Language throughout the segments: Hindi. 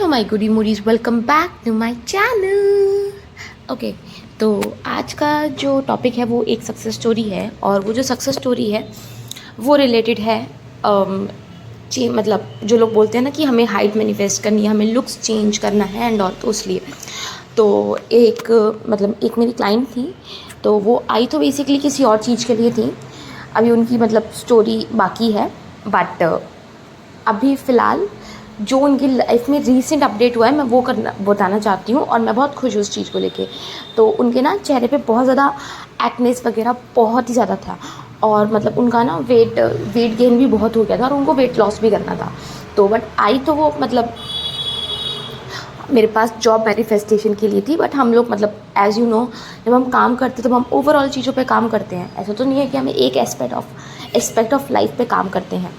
Hello my goody moodies, welcome back to my channel. Okay, तो आज का जो टॉपिक है वो एक सक्सेस स्टोरी है, और वो जो सक्सेस स्टोरी है वो रिलेटेड है मतलब जो लोग बोलते हैं ना कि हमें हाइट मैनिफेस्ट करनी है, हमें लुक्स चेंज करना है एंड ऑल, तो इसलिए तो एक मेरी क्लाइंट थी, तो वो आई तो बेसिकली किसी और चीज़ के लिए थी। अभी उनकी स्टोरी बाकी है, बट अभी फ़िलहाल जो उनकी लाइफ में रीसेंट अपडेट हुआ है मैं वो बताना चाहती हूँ, और मैं बहुत खुश हूँ उस चीज़ को लेके। तो उनके ना चेहरे पे बहुत ज़्यादा एक्नेस वगैरह बहुत ही ज़्यादा था, और उनका ना वेट गेन भी बहुत हो गया था, और उनको वेट लॉस भी करना था। तो बट आई तो वो मेरे पास जॉब मैनिफेस्टेशन के लिए थी, बट हम लोग एज़ यू नो जब हम काम करते हैं तो हम ओवरऑल चीज़ों पे काम करते हैं। ऐसा तो नहीं है कि हमें एक एस्पेक्ट ऑफ लाइफ पे काम करते हैं।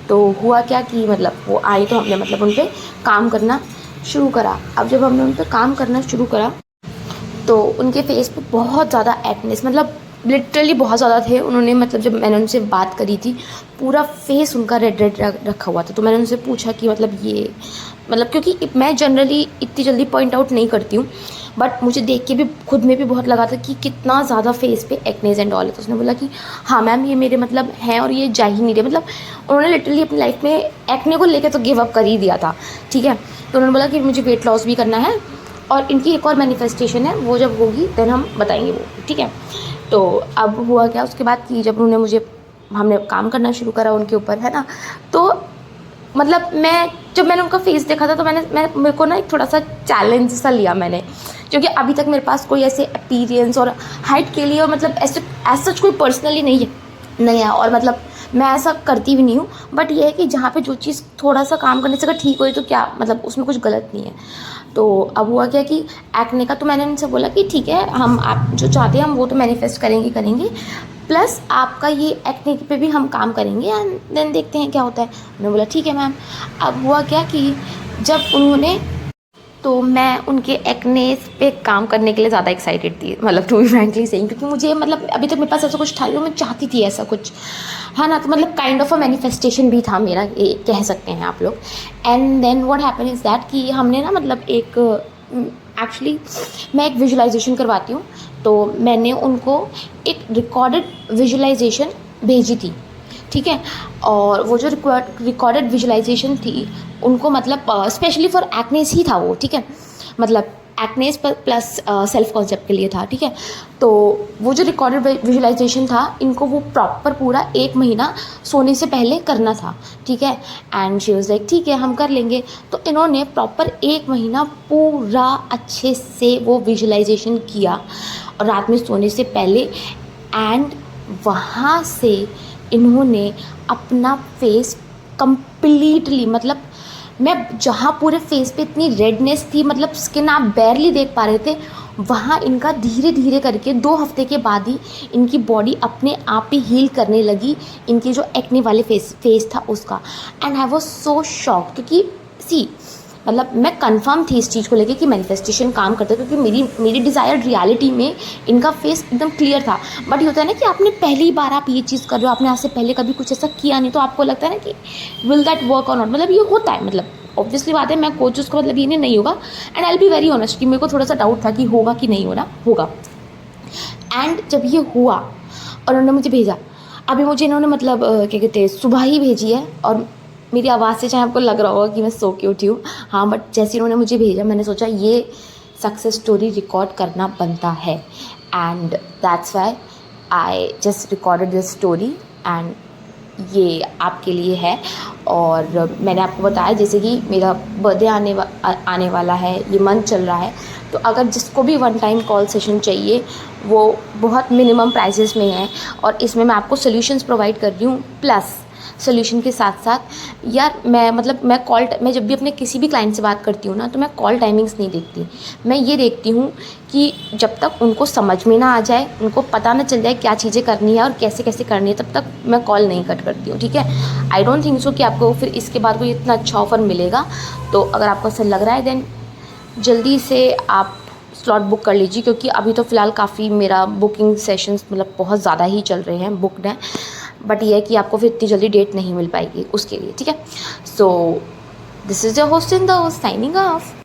तो हुआ क्या कि वो आई तो हमने उन पर काम करना शुरू करा। अब जब हमने उन पर काम करना शुरू करा तो उनके फेस पे बहुत ज़्यादा एक्नेस, लिटरली बहुत ज़्यादा थे। उन्होंने जब मैंने उनसे बात करी थी, पूरा फेस उनका रेड रखा हुआ था। तो मैंने उनसे पूछा कि ये क्योंकि मैं जनरली इतनी जल्दी पॉइंट आउट नहीं करती हूँ, बट मुझे देख के भी खुद में भी बहुत लगा था कि कितना ज़्यादा फेस पे एक्नेस एंड ऑल है। तो उसने बोला कि हाँ मैम, ये मेरे हैं और ये जा ही नहीं रहे। उन्होंने लिटरली अपनी लाइफ में एक्ने को लेकर तो गिव अप कर ही दिया था, ठीक है। तो उन्होंने बोला कि मुझे वेट लॉस भी करना है, और इनकी एक और मैनिफेस्टेशन है, वो जब होगी देन हम बताएंगे वो, ठीक है। तो अब हुआ क्या उसके बाद कि जब हमने काम करना शुरू करा उनके ऊपर, है ना। तो जब मैंने उनका फेस देखा था तो मेरे को ना एक थोड़ा सा चैलेंज सा लिया मैंने, क्योंकि अभी तक मेरे पास कोई ऐसे अपीयरेंस और हाइट के लिए और ऐसे सच कोई पर्सनली नहीं है, और मैं ऐसा करती भी नहीं हूँ। बट ये है कि जहाँ पे जो चीज़ थोड़ा सा काम करने से अगर ठीक हो तो क्या उसमें कुछ गलत नहीं है। तो अब हुआ क्या कि एक्ने का तो मैंने उनसे बोला कि ठीक है, हम आप जो चाहते हैं हम वो तो मैनिफेस्ट करेंगे, प्लस आपका ये एक्ने पे भी हम काम करेंगे एंड देन देखते हैं क्या होता है। उन्होंने बोला ठीक है मैम। अब हुआ क्या कि जब उन्होंने, तो मैं उनके एक्नेस पे काम करने के लिए ज़्यादा एक्साइटेड थी, टू बी फ्रैंकली सेइंग, क्योंकि मुझे अभी तक मेरे पास ऐसा कुछ था जो मैं चाहती थी ऐसा कुछ, है ना। तो काइंड ऑफ अ मैनिफेस्टेशन भी था मेरा, कह सकते हैं आप लोग। And then what happen is that कि हमने ना एक्चुअली मैं एक विजुलाइजेशन करवाती हूँ, तो मैंने उनको एक रिकॉर्डेड विजुलाइजेशन भेजी थी, ठीक है। और वो जो रिकॉर्डेड विजुलाइजेशन थी उनको स्पेशली फॉर एक्नेस ही था वो, ठीक है। एक्नेस प्लस सेल्फ कॉन्सेप्ट के लिए था, ठीक है। तो वो जो रिकॉर्डेड विजुलाइजेशन था, इनको वो प्रॉपर पूरा 1 महीना सोने से पहले करना था, ठीक है। एंड शी वाज लाइक ठीक है हम कर लेंगे। तो इन्होंने प्रॉपर 1 महीना पूरा अच्छे से वो विजुलाइजेशन किया, और रात में सोने से पहले। एंड वहाँ से इन्होंने अपना फेस कंप्लीटली, मैं जहाँ पूरे फेस पे इतनी रेडनेस थी, स्किन आप बैरली देख पा रहे थे, वहाँ इनका धीरे धीरे करके 2 हफ्ते के बाद ही इनकी बॉडी अपने आप ही हील करने लगी, इनकी जो एक्ने वाले फेस था उसका। And I was so shocked, क्योंकि सी मैं कंफर्म थी इस चीज़ को लेके कि मैनिफेस्टेशन काम करता है, क्योंकि मेरी डिज़ायर्ड रियलिटी में इनका फेस एकदम क्लियर था। बट ये होता है ना कि आपने पहली बार आप ये चीज़ कर रहे हो, आपने आज से पहले कभी कुछ ऐसा किया नहीं, तो आपको लगता है ना कि विल दैट वर्क और नॉट, ये होता है। ऑब्वियसली बात है, मैं कोच उसको ये नहीं होगा। And I will be very honest कि मेरे को थोड़ा सा डाउट था कि होगा कि नहीं होगा। एंड जब ये हुआ और उन्होंने मुझे भेजा, अभी मुझे इन्होंने क्या कहते हैं सुबह ही भेजी है, और मेरी आवाज़ से चाहे आपको लग रहा होगा कि मैं सो के उठी हूँ, हाँ, बट जैसे इन्होंने मुझे भेजा मैंने सोचा ये सक्सेस स्टोरी रिकॉर्ड करना बनता है। And that's why I just recorded this story, and ये आपके लिए है। और मैंने आपको बताया जैसे कि मेरा बर्थडे आने वाला है, ये मंथ चल रहा है, तो अगर जिसको भी 1 टाइम कॉल सेशन चाहिए वो बहुत मिनिमम प्राइसेस में है, और इसमें मैं आपको सॉल्यूशंस प्रोवाइड कर रही हूँ। प्लस सॉल्यूशन के साथ साथ यार मैं जब भी अपने किसी भी क्लाइंट से बात करती हूँ ना, तो मैं कॉल टाइमिंग्स नहीं देखती। मैं ये देखती हूँ कि जब तक उनको समझ में ना आ जाए, उनको पता ना चल जाए क्या चीज़ें करनी है और कैसे कैसे करनी है, तब तक मैं कॉल नहीं कट करती हूँ, ठीक है। आई डोंट थिंक सो कि आपको फिर इसके बाद कोई इतना अच्छा ऑफ़र मिलेगा। तो अगर आपको ऐसा लग रहा है देन जल्दी से आप स्लॉट बुक कर लीजिए, क्योंकि अभी तो फ़िलहाल काफ़ी मेरा बुकिंग सेशंस बहुत ज़्यादा ही चल रहे हैं, बुकड हैं। बट ये है कि आपको फिर इतनी जल्दी डेट नहीं मिल पाएगी उसके लिए, ठीक है। सो This is your host in the host signing off.